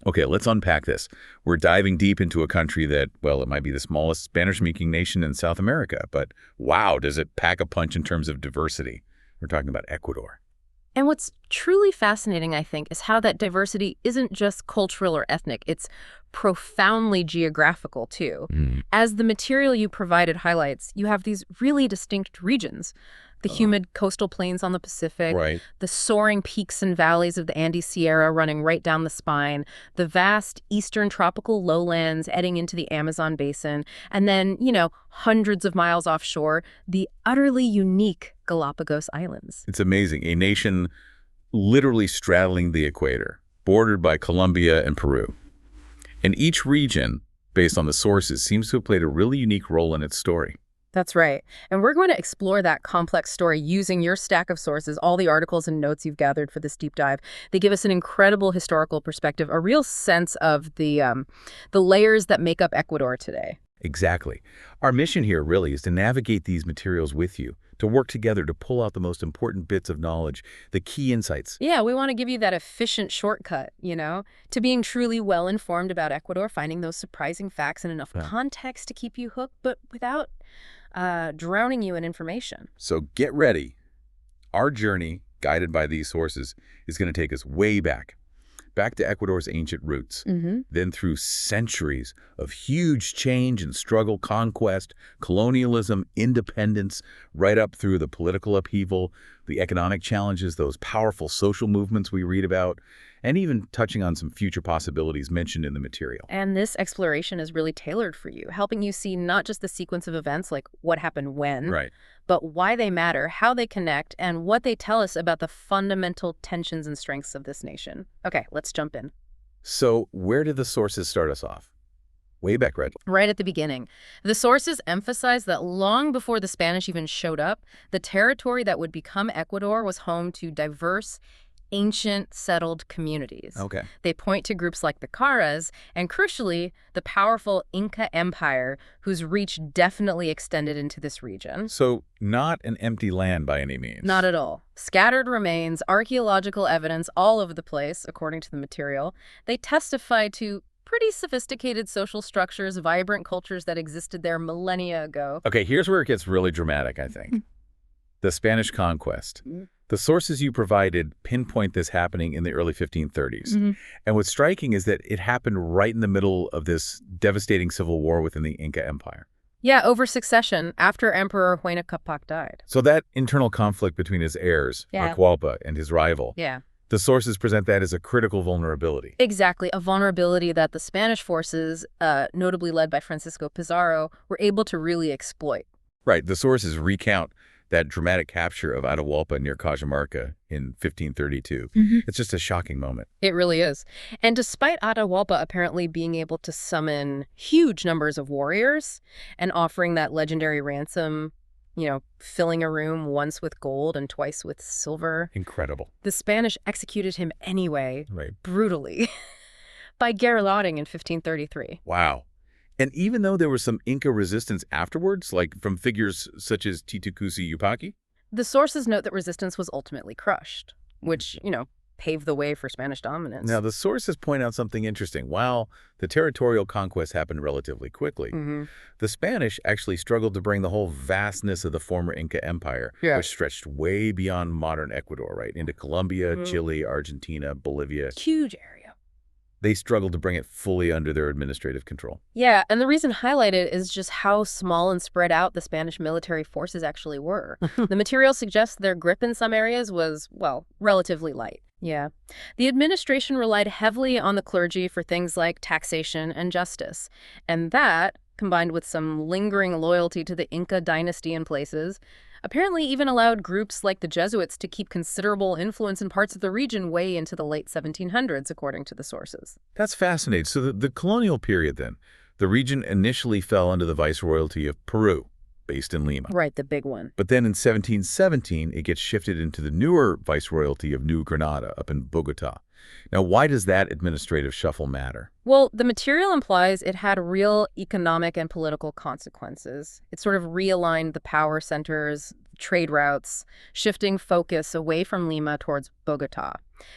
Okay, let's unpack this. We're diving deep into a country that, well, it might be the smallest Spanish-speaking nation in South America, but wow, does it pack a punch in terms of diversity? We're talking about Ecuador. And what's truly fascinating, I think, is how that diversity isn't just cultural or ethnic. It's profoundly geographical, too. As the material you provided highlights, you have these really distinct regions. The humid coastal plains on the Pacific, Right. the soaring peaks and valleys of the Andes Sierra running right down the spine, the vast eastern tropical lowlands heading into the Amazon basin, and then, hundreds of miles offshore, the utterly unique Galapagos Islands. It's amazing. A nation literally straddling the equator, bordered by Colombia and Peru. And each region, based on the sources, seems to have played a really unique role in its story. That's right. And we're going to explore that complex story using your stack of sources, all the articles and notes you've gathered for this deep dive. They give us an incredible historical perspective, a real sense of the layers that make up Ecuador today. Exactly. Our mission here really is to navigate these materials with you, to work together to pull out the most important bits of knowledge, the key insights. Yeah, we want to give you that efficient shortcut, to being truly well-informed about Ecuador, finding those surprising facts and enough context to keep you hooked, but without drowning you in information. So get ready. Our journey, guided by these sources, is going to take us way back to Ecuador's ancient roots, then through centuries of huge change and struggle, conquest, colonialism, independence, right up through the political upheaval, the economic challenges, those powerful social movements we read about, and even touching on some future possibilities mentioned in the material. And this exploration is really tailored for you, helping you see not just the sequence of events, like what happened when, Right. but why they matter, how they connect, and what they tell us about the fundamental tensions and strengths of this nation. Okay, let's jump in. So where did the sources start us off? Way back, Right at the beginning. The sources emphasize that long before the Spanish even showed up, the territory that would become Ecuador was home to diverse, ancient settled communities. Okay. They point to groups like the Caras and, crucially, the powerful Inca Empire, whose reach definitely extended into this region. So not an empty land by any means. Not at all. Scattered remains, archaeological evidence all over the place, according to the material. They testify to pretty sophisticated social structures, vibrant cultures that existed there millennia ago. Okay, here's where it gets really dramatic, I think. The Spanish conquest. The sources you provided pinpoint this happening in the early 1530s. And what's striking is that it happened right in the middle of this devastating civil war within the Inca Empire. Yeah, over succession, after Emperor Huayna Capac died. So that internal conflict between his heirs, Atahualpa, and his rival, the sources present that as a critical vulnerability. Exactly, a vulnerability that the Spanish forces, notably led by Francisco Pizarro, were able to really exploit. Right, the sources recount that dramatic capture of Atahualpa near Cajamarca in 1532. It's just a shocking moment. It really is. And despite Atahualpa apparently being able to summon huge numbers of warriors and offering that legendary ransom, filling a room once with gold and twice with silver, Incredible. the Spanish executed him anyway, Right. brutally, by garroting in 1533. Wow. And even though there was some Inca resistance afterwards, like from figures such as Titu Cusi Yupanqui, The sources note that resistance was ultimately crushed, which, paved the way for Spanish dominance. now the sources point out something interesting. While the territorial conquest happened relatively quickly, the Spanish actually struggled to bring the whole vastness of the former Inca Empire, which stretched way beyond modern Ecuador, right, into Colombia, Chile, Argentina, Bolivia. Huge area. They struggled to bring it fully under their administrative control. Yeah, and the reason highlighted is just how small and spread out the Spanish military forces actually were. The material suggests their grip in some areas was, well, relatively light. Yeah. The administration relied heavily on the clergy for things like taxation and justice. And that, combined with some lingering loyalty to the Inca dynasty in places, apparently even allowed groups like the Jesuits to keep considerable influence in parts of the region way into the late 1700s, according to the sources. That's fascinating. So the colonial period then, the region initially fell under the viceroyalty of Peru, based in Lima. Right, the big one. But then in 1717, it gets shifted into the newer viceroyalty of New Granada up in Bogota. Now, why does that administrative shuffle matter? Well, the material implies it had real economic and political consequences. It sort of realigned the power centers, trade routes, shifting focus away from Lima towards Bogota.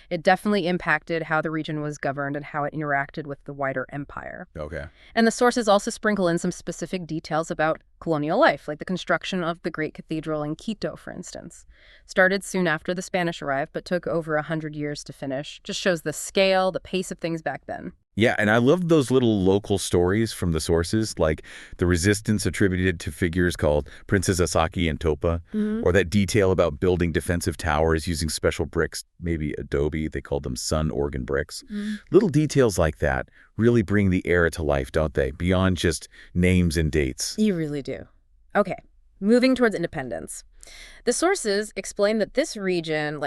It definitely impacted how the region was governed and how it interacted with the wider empire. Okay. And the sources also sprinkle in some specific details about colonial life, like the construction of the Great Cathedral in Quito, for instance. Started soon after the Spanish arrived, but took over 100 years to finish. Just shows the scale, the pace of things back then. Yeah, and I love those little local stories from the sources, like the resistance attributed to figures called Princess Asaki and Topa, or that detail about building defensive towers using special bricks, maybe adobe, they called them sun organ bricks. Little details like that really bring the era to life, don't they? Beyond just names and dates. You really do. Okay, moving towards independence. The sources explain that this region,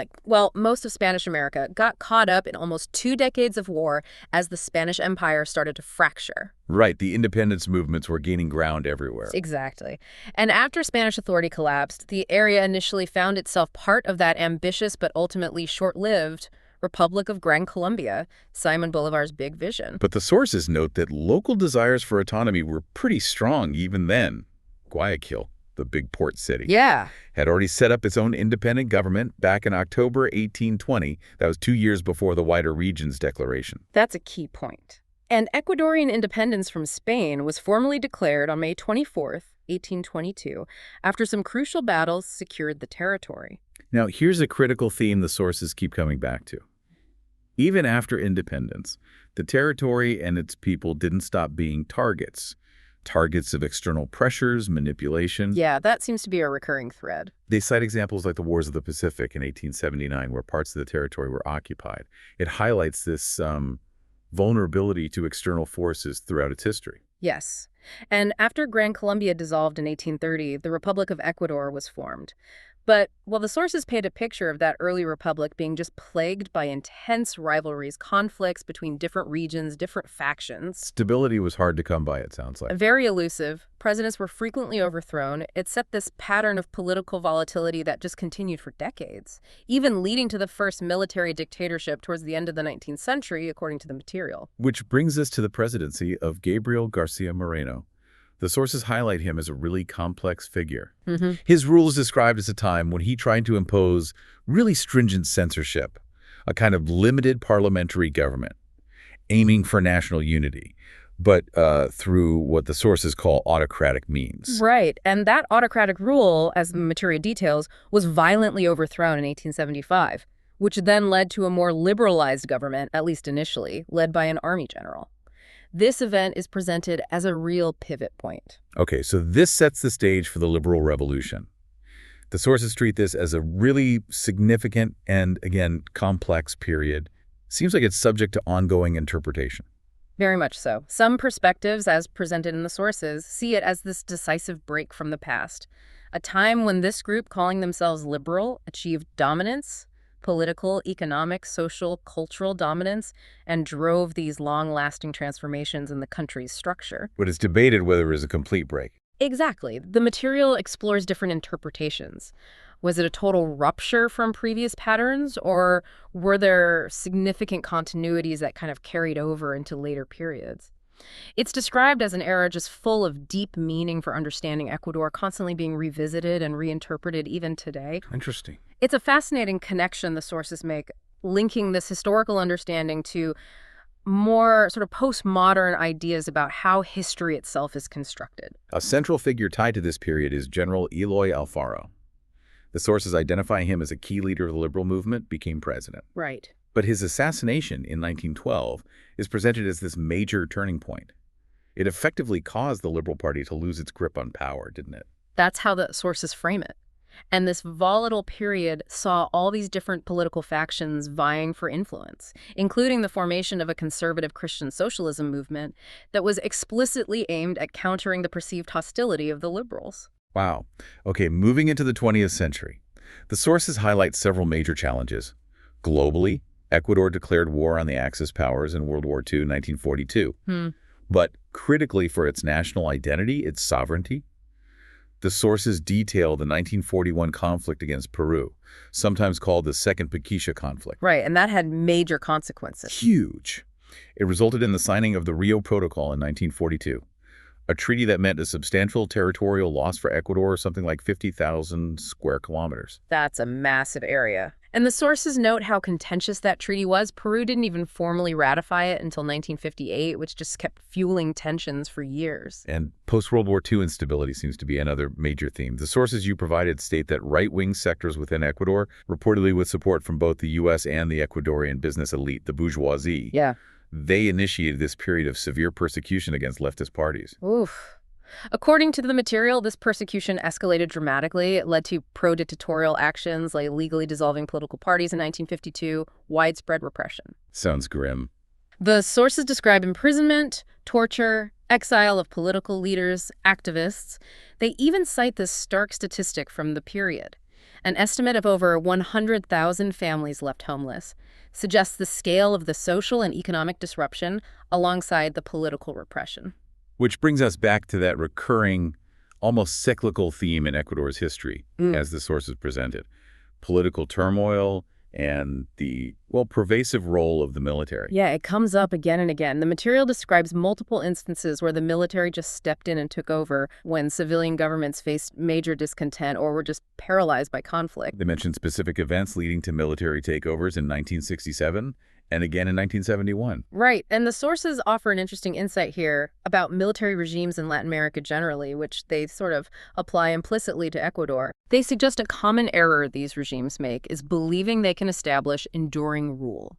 most of Spanish America, got caught up in almost 2 decades of war as the Spanish Empire started to fracture. Right, the independence movements were gaining ground everywhere. Exactly. And after Spanish authority collapsed, the area initially found itself part of that ambitious but ultimately short-lived Republic of Gran Colombia, Simon Bolivar's big vision. But the sources note that local desires for autonomy were pretty strong even then. Guayaquil, the big port city, had already set up its own independent government back in October 1820. That was 2 years before the wider region's declaration. That's a key point. And Ecuadorian independence from Spain was formally declared on May 24th, 1822, after some crucial battles secured the territory. Now, here's a critical theme the sources keep coming back to. Even after independence, the territory and its people didn't stop being targets of external pressures, manipulation. Yeah, that seems to be a recurring thread. They cite examples like the Wars of the Pacific in 1879, where parts of the territory were occupied. It highlights this vulnerability to external forces throughout its history. Yes. And after Gran Colombia dissolved in 1830, the Republic of Ecuador was formed. But while the sources paint a picture of that early republic being just plagued by intense rivalries, conflicts between different regions, different factions. Stability was hard to come by, it sounds like. Very elusive. Presidents were frequently overthrown. It set this pattern of political volatility that just continued for decades, even leading to the first military dictatorship towards the end of the 19th century, according to the material. Which brings us to the presidency of Gabriel Garcia Moreno. The sources highlight him as a really complex figure. His rule is described as a time when he tried to impose really stringent censorship, a kind of limited parliamentary government, aiming for national unity, but through what the sources call autocratic means. Right, and that autocratic rule, as the material details, was violently overthrown in 1875, which then led to a more liberalized government, at least initially, led by an army general. This event is presented as a real pivot point. Okay, so this sets the stage for the liberal revolution. The sources treat this as a really significant and, again, complex period. Seems like it's subject to ongoing interpretation. Very much so. Some perspectives, as presented in the sources, see it as this decisive break from the past, a time when this group, calling themselves liberal, achieved dominance, political, economic, social, cultural dominance, and drove these long-lasting transformations in the country's structure. But it's debated whether it was a complete break. Exactly. The material explores different interpretations. Was it a total rupture from previous patterns, or were there significant continuities that kind of carried over into later periods? It's described as an era just full of deep meaning for understanding Ecuador, constantly being revisited and reinterpreted even today. Interesting. It's a fascinating connection the sources make, linking this historical understanding to more sort of postmodern ideas about how history itself is constructed. A central figure tied to this period is General Eloy Alfaro. The sources identify him as a key leader of the liberal movement, became president. Right. But his assassination in 1912 is presented as this major turning point. It effectively caused the Liberal Party to lose its grip on power, didn't it? That's how the sources frame it. And this volatile period saw all these different political factions vying for influence, including the formation of a conservative Christian socialism movement that was explicitly aimed at countering the perceived hostility of the liberals. Wow. Okay, moving into the 20th century. The sources highlight several major challenges. Globally, Ecuador declared war on the Axis powers in World War II in 1942. But critically for its national identity, its sovereignty, the sources detail the 1941 conflict against Peru, sometimes called the Second Paquisha conflict. Right, and that had major consequences. Huge. It resulted in the signing of the Rio Protocol in 1942, A treaty that meant a substantial territorial loss for Ecuador, something like 50,000 square kilometers. That's a massive area. And the sources note how contentious that treaty was. Peru didn't even formally ratify it until 1958, which just kept fueling tensions for years. And post-World War II instability seems to be another major theme. The sources you provided state that right-wing sectors within Ecuador, reportedly with support from both the U.S. and the Ecuadorian business elite, the bourgeoisie, Yeah. they initiated this period of severe persecution against leftist parties. Oof. According to the material, this persecution escalated dramatically. It led to pro-dictatorial actions like legally dissolving political parties in 1952, widespread repression. Sounds grim. The sources describe imprisonment, torture, exile of political leaders, activists. They even cite this stark statistic from the period. An estimate of over 100,000 families left homeless suggests the scale of the social and economic disruption alongside the political repression. Which brings us back to that recurring, almost cyclical theme in Ecuador's history, as the sources presented. Political turmoil and the, well, pervasive role of the military. Yeah, it comes up again and again. The material describes multiple instances where the military just stepped in and took over when civilian governments faced major discontent or were just paralyzed by conflict. They mentioned specific events leading to military takeovers in 1967 and again in 1971. Right, and the sources offer an interesting insight here about military regimes in Latin America generally, which they sort of apply implicitly to Ecuador. They suggest a common error these regimes make is believing they can establish enduring rule.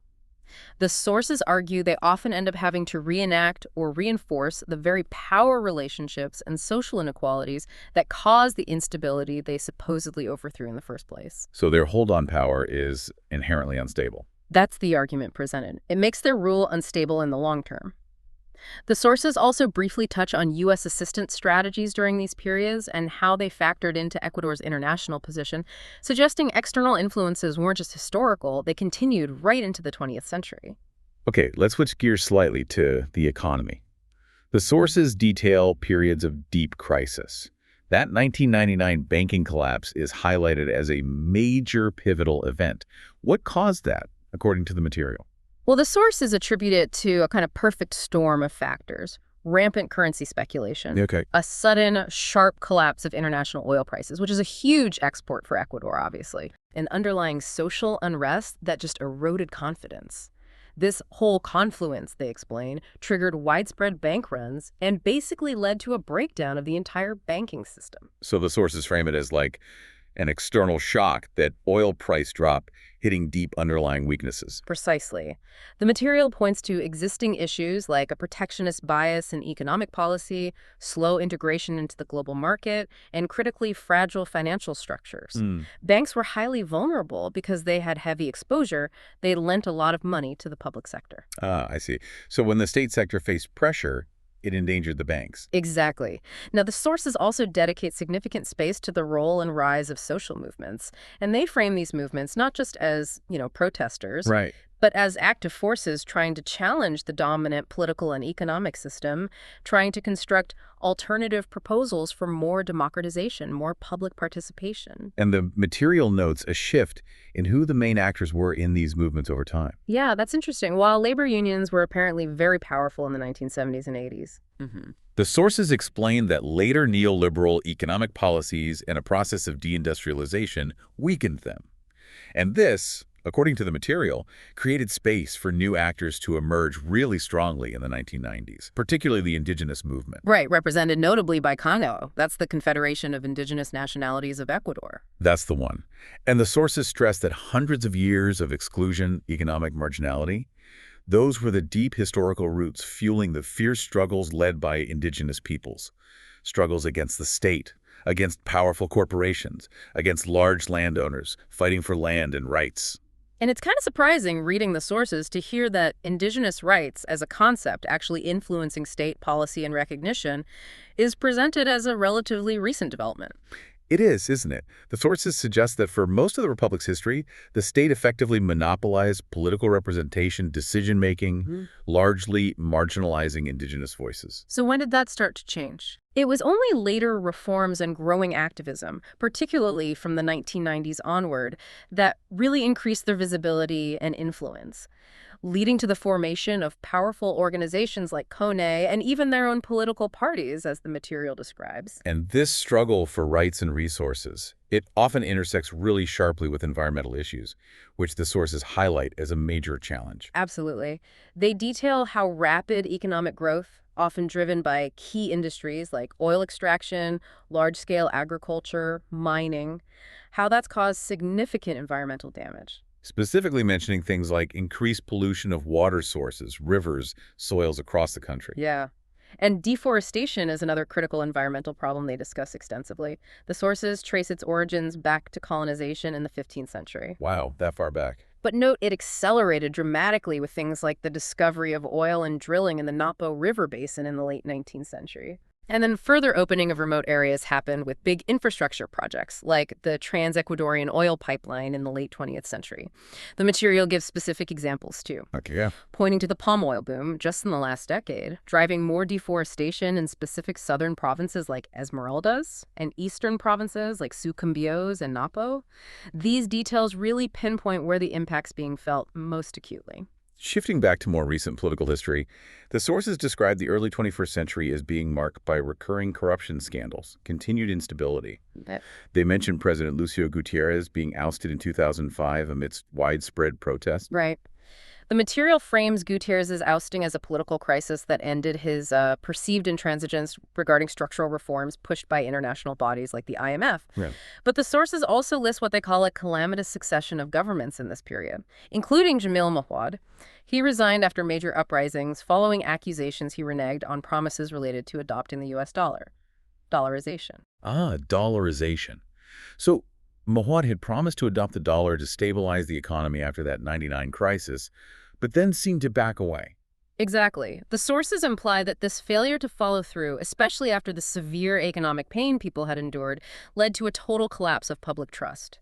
The sources argue they often end up having to reenact or reinforce the very power relationships and social inequalities that cause the instability they supposedly overthrew in the first place. So their hold on power is inherently unstable. That's the argument presented. It makes their rule unstable in the long term. The sources also briefly touch on U.S. assistance strategies during these periods and how they factored into Ecuador's international position, suggesting external influences weren't just historical, they continued right into the 20th century. Okay, let's switch gears slightly to the economy. The sources detail periods of deep crisis. That 1999 banking collapse is highlighted as a major pivotal event. What caused that, according to the material? Well, the sources attribute it to a kind of perfect storm of factors. Rampant currency speculation, Okay. a sudden, sharp collapse of international oil prices, which is a huge export for Ecuador, obviously, and underlying social unrest that just eroded confidence. This whole confluence, they explain, triggered widespread bank runs and basically led to a breakdown of the entire banking system. So the sources frame it as like an external shock, that oil price drop hitting deep underlying weaknesses. Precisely. The material points to existing issues like a protectionist bias in economic policy, slow integration into the global market, and critically fragile financial structures. Banks were highly vulnerable because they had heavy exposure. They lent a lot of money to the public sector. Ah, I see. So when the state sector faced pressure, it endangered the banks. Exactly. Now, the sources also dedicate significant space to the role and rise of social movements. And they frame these movements not just as, protesters, Right. but as active forces trying to challenge the dominant political and economic system, trying to construct alternative proposals for more democratization, more public participation. And the material notes a shift in who the main actors were in these movements over time. Yeah, that's interesting. While labor unions were apparently very powerful in the 1970s and 80s. The sources explain that later neoliberal economic policies and a process of deindustrialization weakened them. And this, according to the material, created space for new actors to emerge really strongly in the 1990s, particularly the indigenous movement. Right, represented notably by CONGO. That's the Confederation of Indigenous Nationalities of Ecuador. That's the one. And the sources stress that hundreds of years of exclusion, economic marginality, those were the deep historical roots fueling the fierce struggles led by indigenous peoples. Struggles against the state, against powerful corporations, against large landowners, fighting for land and rights. And it's kind of surprising, reading the sources, to hear that indigenous rights as a concept actually influencing state policy and recognition is presented as a relatively recent development. It is, isn't it? The sources suggest that for most of the Republic's history, the state effectively monopolized political representation, decision-making, largely marginalizing indigenous voices. So when did that start to change? It was only later reforms and growing activism, particularly from the 1990s onward, that really increased their visibility and influence. leading to the formation of powerful organizations like CONE and even their own political parties, as the material describes. And this struggle for rights and resources, it often intersects really sharply with environmental issues, which the sources highlight as a major challenge. Absolutely. They detail how rapid economic growth, often driven by key industries like oil extraction, large-scale agriculture, mining, how that's caused significant environmental damage. Specifically mentioning things like increased pollution of water sources, rivers, soils across the country. Yeah. And deforestation is another critical environmental problem they discuss extensively. The sources trace its origins back to colonization in the 15th century. Wow, that far back. But note it accelerated dramatically with things like the discovery of oil and drilling in the Napo River Basin in the late 19th century. And then further opening of remote areas happened with big infrastructure projects, like the Trans-Ecuadorian oil pipeline in the late 20th century. The material gives specific examples, too, Okay, yeah. pointing to the palm oil boom just in the last decade, driving more deforestation in specific southern provinces like Esmeraldas and eastern provinces like Sucumbíos and Napo. These details really pinpoint where the impact's being felt most acutely. Shifting back to more recent political history, the sources describe the early 21st century as being marked by recurring corruption scandals, continued instability. But They mention President Lucio Gutierrez being ousted in 2005 amidst widespread protest. right. The material frames Gutierrez's ousting as a political crisis that ended his perceived intransigence regarding structural reforms pushed by international bodies like the IMF. Yeah. But the sources also list what they call a calamitous succession of governments in this period, including Jamil Mawad. He resigned after major uprisings following accusations he reneged on promises related to adopting the U.S. dollar. Dollarization. Ah, dollarization. So Mawad had promised to adopt the dollar to stabilize the economy after that '99 crisis, but then seemed to back away. Exactly. The sources imply that this failure to follow through, especially after the severe economic pain people had endured, led to a total collapse of public trust.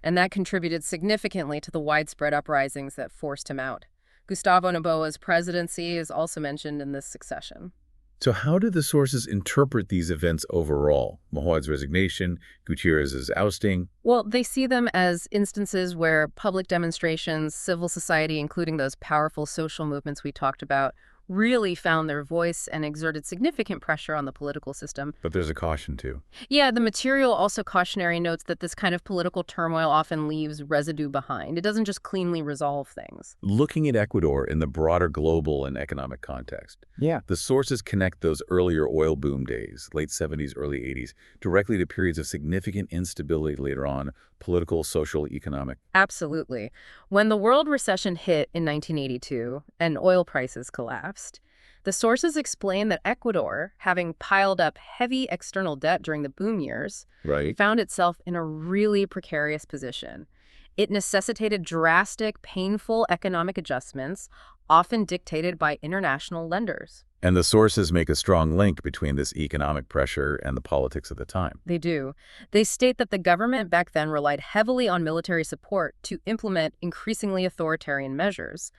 And that contributed significantly to the widespread uprisings that forced him out. Gustavo Noboa's presidency is also mentioned in this succession. So how do the sources interpret these events overall? Mawad's resignation, Gutierrez's ousting? Well, they see them as instances where public demonstrations, civil society, including those powerful social movements we talked about, really found their voice and exerted significant pressure on the political system. But there's a caution, too. Yeah, the material also cautionary notes that this kind of political turmoil often leaves residue behind. It doesn't just cleanly resolve things. Looking at Ecuador in the broader global and economic context, the sources connect those earlier oil boom days, late 70s, early 80s, directly to periods of significant instability later on, political, social, economic. Absolutely. When the world recession hit in 1982 and oil prices collapsed, the sources explain that Ecuador, having piled up heavy external debt during the boom years, Right. found itself in a really precarious position. It necessitated drastic, painful economic adjustments, often dictated by international lenders. And the sources make a strong link between this economic pressure and the politics of the time. They do. They state that the government back then relied heavily on military support to implement increasingly authoritarian measures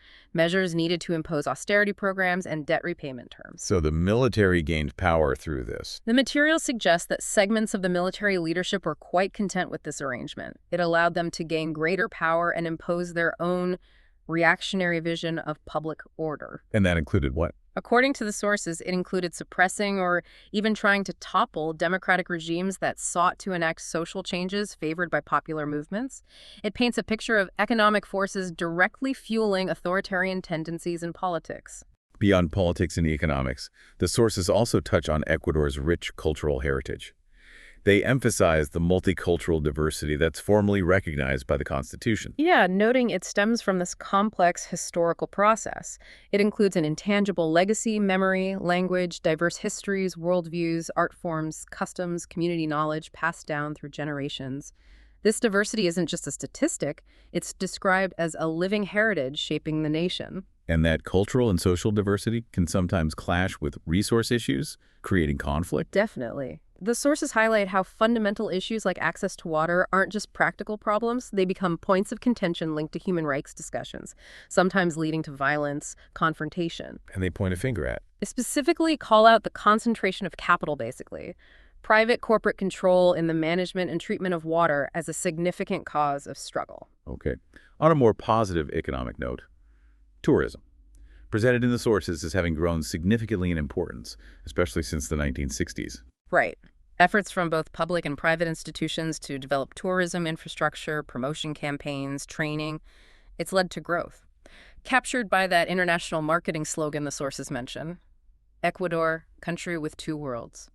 needed to impose austerity programs and debt repayment terms. So the military gained power through this. The material suggests that segments of the military leadership were quite content with this arrangement. It allowed them to gain greater power and impose their own reactionary vision of public order. And that included what? According to the sources, it included suppressing or even trying to topple democratic regimes that sought to enact social changes favored by popular movements. It paints a picture of economic forces directly fueling authoritarian tendencies in politics. Beyond politics and economics, the sources also touch on Ecuador's rich cultural heritage. They emphasize the multicultural diversity that's formally recognized by the Constitution. Yeah, noting it stems from this complex historical process. It includes an intangible legacy, memory, language, diverse histories, worldviews, art forms, customs, community knowledge passed down through generations. This diversity isn't just a statistic, it's described as a living heritage shaping the nation. And that cultural and social diversity can sometimes clash with resource issues, creating conflict. Definitely. The sources highlight how fundamental issues like access to water aren't just practical problems, they become points of contention linked to human rights discussions, sometimes leading to violence, confrontation. And they point a finger at. They specifically call out the concentration of capital, basically. Private corporate control in the management and treatment of water as a significant cause of struggle. Okay. On a more positive economic note, tourism, presented in the sources as having grown significantly in importance, especially since the 1960s. Right. Efforts from both public and private institutions to develop tourism infrastructure, promotion campaigns, training, it's led to growth. Captured by that international marketing slogan the sources mention, Ecuador, country with two worlds.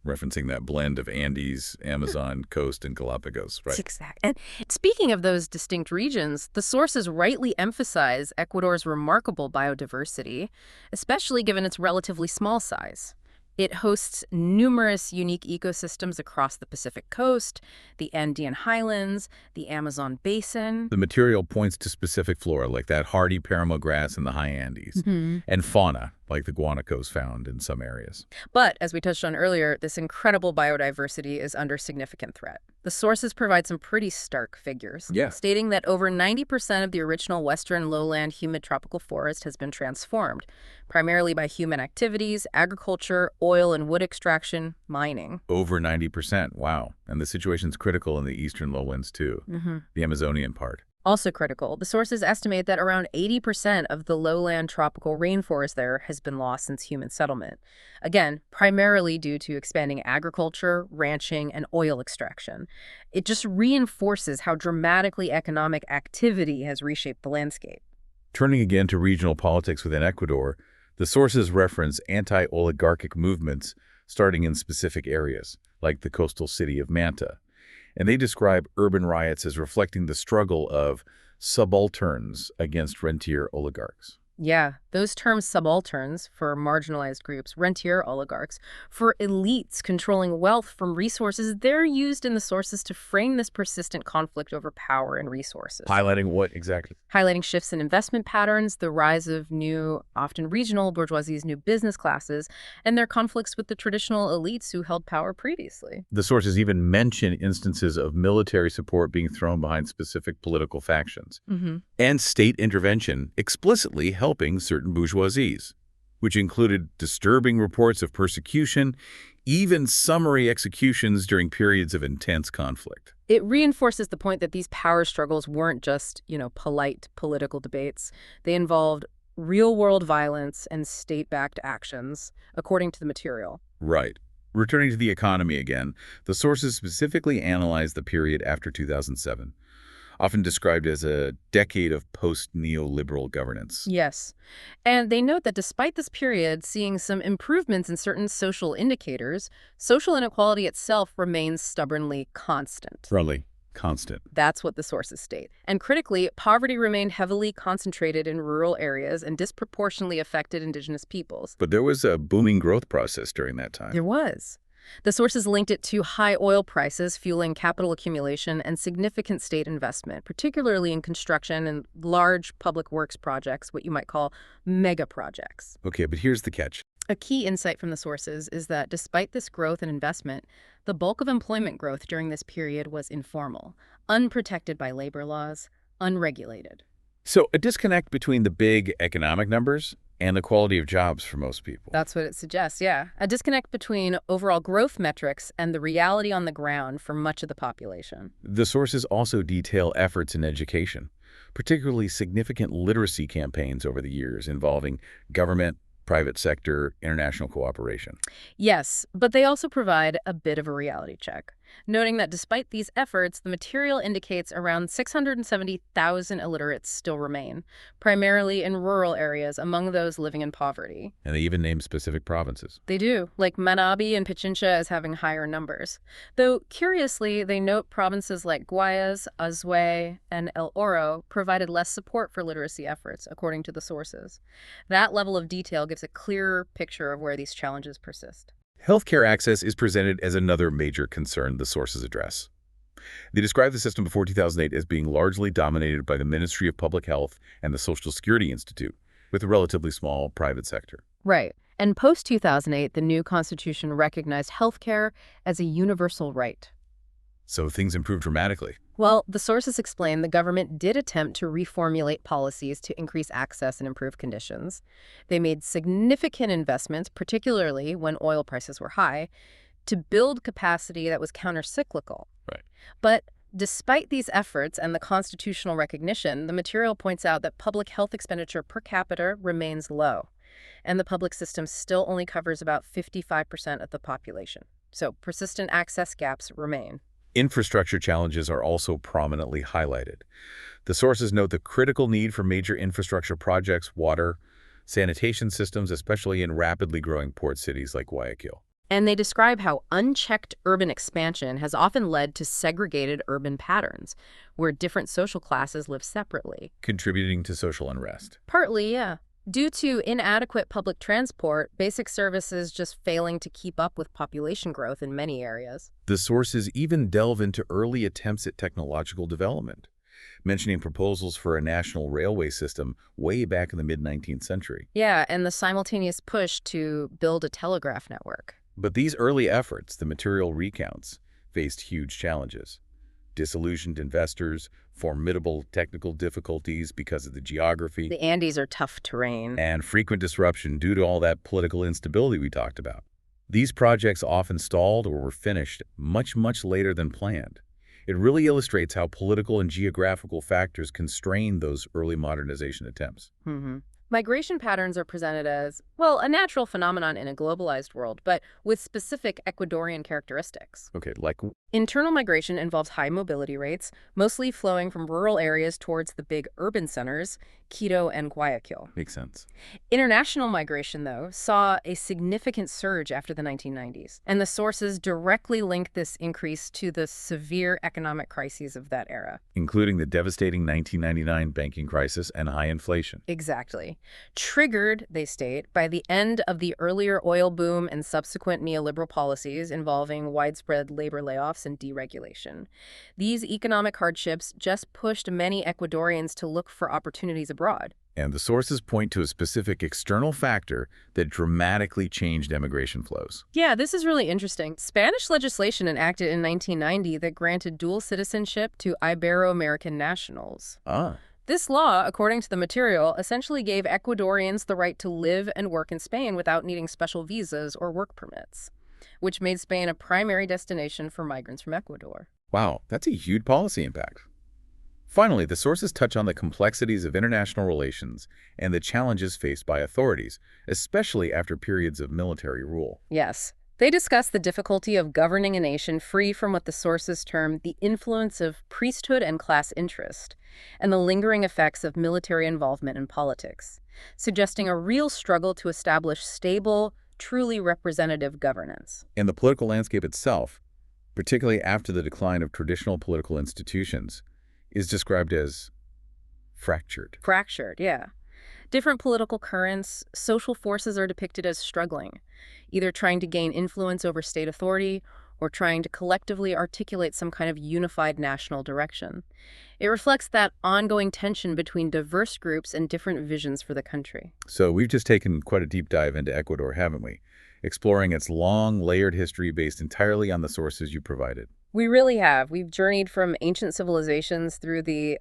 Referencing that blend of Andes, Amazon, coast, and Galapagos, right? Exactly. And speaking of those distinct regions, the sources rightly emphasize Ecuador's remarkable biodiversity, especially given its relatively small size. It hosts numerous unique ecosystems across the Pacific coast, the Andean highlands, the Amazon basin. The material points to specific flora, like that hardy paramo grass in the high Andes, and fauna, like the guanacos found in some areas. But, as we touched on earlier, this incredible biodiversity is under significant threat. The sources provide some pretty stark figures, stating that over 90% of the original western lowland humid tropical forest has been transformed, primarily by human activities, agriculture, oil and wood extraction, mining. Over 90%, wow. And the situation's critical in the eastern lowlands too, the Amazonian part. Also critical, the sources estimate that around 80% of the lowland tropical rainforest there has been lost since human settlement. Again, primarily due to expanding agriculture, ranching, and oil extraction. It just reinforces how dramatically economic activity has reshaped the landscape. Turning again to regional politics within Ecuador, the sources reference anti-oligarchic movements starting in specific areas, like the coastal city of Manta. And they describe urban riots as reflecting the struggle of subalterns against rentier oligarchs. Yeah, those terms subalterns for marginalized groups, rentier oligarchs, for elites controlling wealth from resources, they're used in the sources to frame this persistent conflict over power and resources. Highlighting what exactly? Highlighting shifts in investment patterns, the rise of new, often regional bourgeoisie's new business classes, and their conflicts with the traditional elites who held power previously. The sources even mention instances of military support being thrown behind specific political factions, and state intervention explicitly helping certain bourgeoisies, which included disturbing reports of persecution, even summary executions during periods of intense conflict. It reinforces the point that these power struggles weren't just, polite political debates. They involved real-world violence and state-backed actions, according to the material. Right. Returning to the economy again, the sources specifically analyze the period after 2007, often described as a decade of post-neoliberal governance. Yes. And they note that despite this period seeing some improvements in certain social indicators, social inequality itself remains stubbornly constant. Really constant. That's what the sources state. And critically, poverty remained heavily concentrated in rural areas and disproportionately affected indigenous peoples. But there was a booming growth process during that time. There was. The sources linked it to high oil prices fueling capital accumulation and significant state investment, particularly in construction and large public works projects, what you might call mega projects. Okay, but here's the catch. A key insight from the sources is that despite this growth and investment, the bulk of employment growth during this period was informal, unprotected by labor laws, unregulated. So a disconnect between the big economic numbers and the quality of jobs for most people. That's what it suggests, yeah. A disconnect between overall growth metrics and the reality on the ground for much of the population. The sources also detail efforts in education, particularly significant literacy campaigns over the years involving government, private sector, international cooperation. Yes, but they also provide a bit of a reality check, noting that despite these efforts, the material indicates around 670,000 illiterates still remain, primarily in rural areas among those living in poverty. And they even name specific provinces. They do, like Manabí and Pichincha as having higher numbers. Though, curiously, they note provinces like Guayas, Azuay, and El Oro provided less support for literacy efforts, according to the sources. That level of detail gives a clearer picture of where these challenges persist. Healthcare access is presented as another major concern the sources address. They describe the system before 2008 as being largely dominated by the Ministry of Public Health and the Social Security Institute, with a relatively small private sector. Right. And post-2008, the new constitution recognized healthcare as a universal right. So things improved dramatically. Well, the sources explain the government did attempt to reformulate policies to increase access and improve conditions. They made significant investments, particularly when oil prices were high, to build capacity that was countercyclical. Right. But Despite these efforts and the constitutional recognition, the material points out that public health expenditure per capita remains low, and the public system still only covers about 55% of the population. So persistent access gaps remain. Infrastructure challenges are also prominently highlighted. The sources note the critical need for major infrastructure projects, water, sanitation systems, especially in rapidly growing port cities like Guayaquil. And they describe how unchecked urban expansion has often led to segregated urban patterns, where different social classes live separately. Contributing to social unrest. Partly, yeah. Due to inadequate public transport, basic services just failing to keep up with population growth in many areas. The sources even delve into early attempts at technological development, mentioning proposals for a national railway system way back in the mid-19th century. Yeah, and the simultaneous push to build a telegraph network. But these early efforts, the material recounts, faced huge challenges. Disillusioned investors, formidable technical difficulties because of the geography. The Andes are tough terrain. And frequent disruption due to all that political instability we talked about. These projects often stalled or were finished much, much later than planned. It really illustrates how political and geographical factors constrained those early modernization attempts. Migration patterns are presented as, well, a natural phenomenon in a globalized world, but with specific Ecuadorian characteristics. Okay, like Internal migration involves high mobility rates, mostly flowing from rural areas towards the big urban centers, Quito and Guayaquil. makes sense. International migration, though, saw a significant surge after the 1990s, and the sources directly link this increase to the severe economic crises of that era. Including the devastating 1999 banking crisis and high inflation. Exactly. Triggered, they state, by the end of the earlier oil boom and subsequent neoliberal policies involving widespread labor layoffs and deregulation. These economic hardships just pushed many Ecuadorians to look for opportunities abroad. And the sources point to a specific external factor that dramatically changed immigration flows. Yeah, this is really interesting. Spanish legislation enacted in 1990 that granted dual citizenship to Ibero-American nationals. This law, according to the material, essentially gave Ecuadorians the right to live and work in Spain without needing special visas or work permits, which made Spain a primary destination for migrants from Ecuador. Wow, that's a huge policy impact. Finally, the sources touch on the complexities of international relations and the challenges faced by authorities, especially after periods of military rule. Yes. They discuss the difficulty of governing a nation free from what the sources term the influence of priesthood and class interest, and the lingering effects of military involvement in politics, suggesting a real struggle to establish stable, truly representative governance. And the political landscape itself, particularly after the decline of traditional political institutions, is described as fractured. Fractured, yeah. Different political currents, social forces are depicted as struggling, either trying to gain influence over state authority or trying to collectively articulate some kind of unified national direction. It reflects that ongoing tension between diverse groups and different visions for the country. So we've just taken quite a deep dive into Ecuador, haven't we? Exploring its long, layered history based entirely on the sources you provided. We really have. We've journeyed from ancient civilizations through the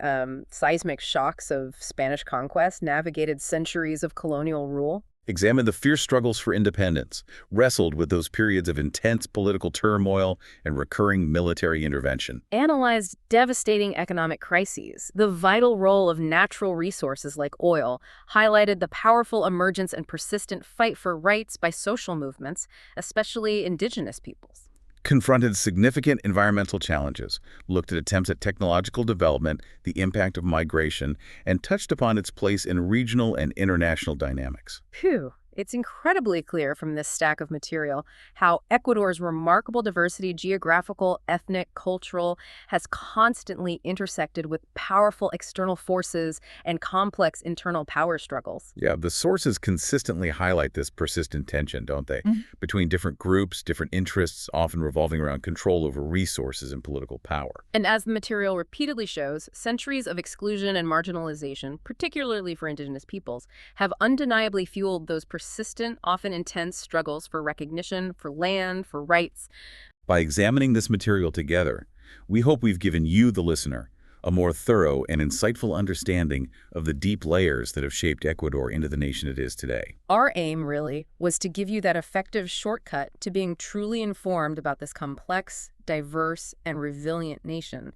seismic shocks of Spanish conquest, navigated centuries of colonial rule. Examined the fierce struggles for independence, wrestled with those periods of intense political turmoil and recurring military intervention. Analyzed devastating economic crises, the vital role of natural resources like oil, highlighted the powerful emergence and persistent fight for rights by social movements, especially indigenous peoples. Confronted significant environmental challenges, looked at attempts at technological development, the impact of migration, and touched upon its place in regional and international dynamics. Phew. It's incredibly clear from this stack of material how Ecuador's remarkable diversity, geographical, ethnic, cultural, has constantly intersected with powerful external forces and complex internal power struggles. Yeah, the sources consistently highlight this persistent tension, don't they? Between different groups, different interests, often revolving around control over resources and political power. And as the material repeatedly shows, centuries of exclusion and marginalization, particularly for indigenous peoples, have undeniably fueled those persistent, often intense struggles for recognition, for land, for rights. By examining this material together, we hope we've given you, the listener, a more thorough and insightful understanding of the deep layers that have shaped Ecuador into the nation it is today. Our aim, really, was to give you that effective shortcut to being truly informed about this complex, diverse, and resilient nation,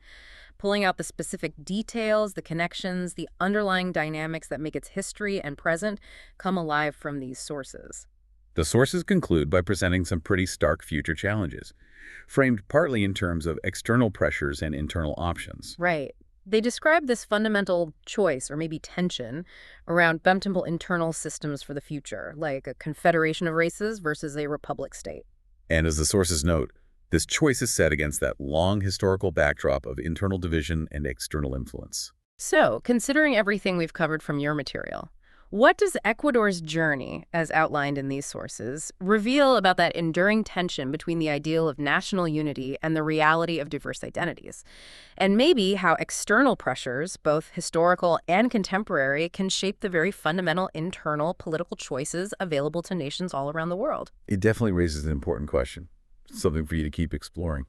pulling out the specific details, the connections, the underlying dynamics that make its history and present come alive from these sources. The sources conclude by presenting some pretty stark future challenges, framed partly in terms of external pressures and internal options. Right. They describe this fundamental choice, or maybe tension, around multiple internal systems for the future, like a confederation of races versus a republic state. And as the sources note, this choice is set against that long historical backdrop of internal division and external influence. So, considering everything we've covered from your material, what does Ecuador's journey, as outlined in these sources, reveal about that enduring tension between the ideal of national unity and the reality of diverse identities? And maybe how external pressures, both historical and contemporary, can shape the very fundamental internal political choices available to nations all around the world? It definitely raises an important question, something for you to keep exploring.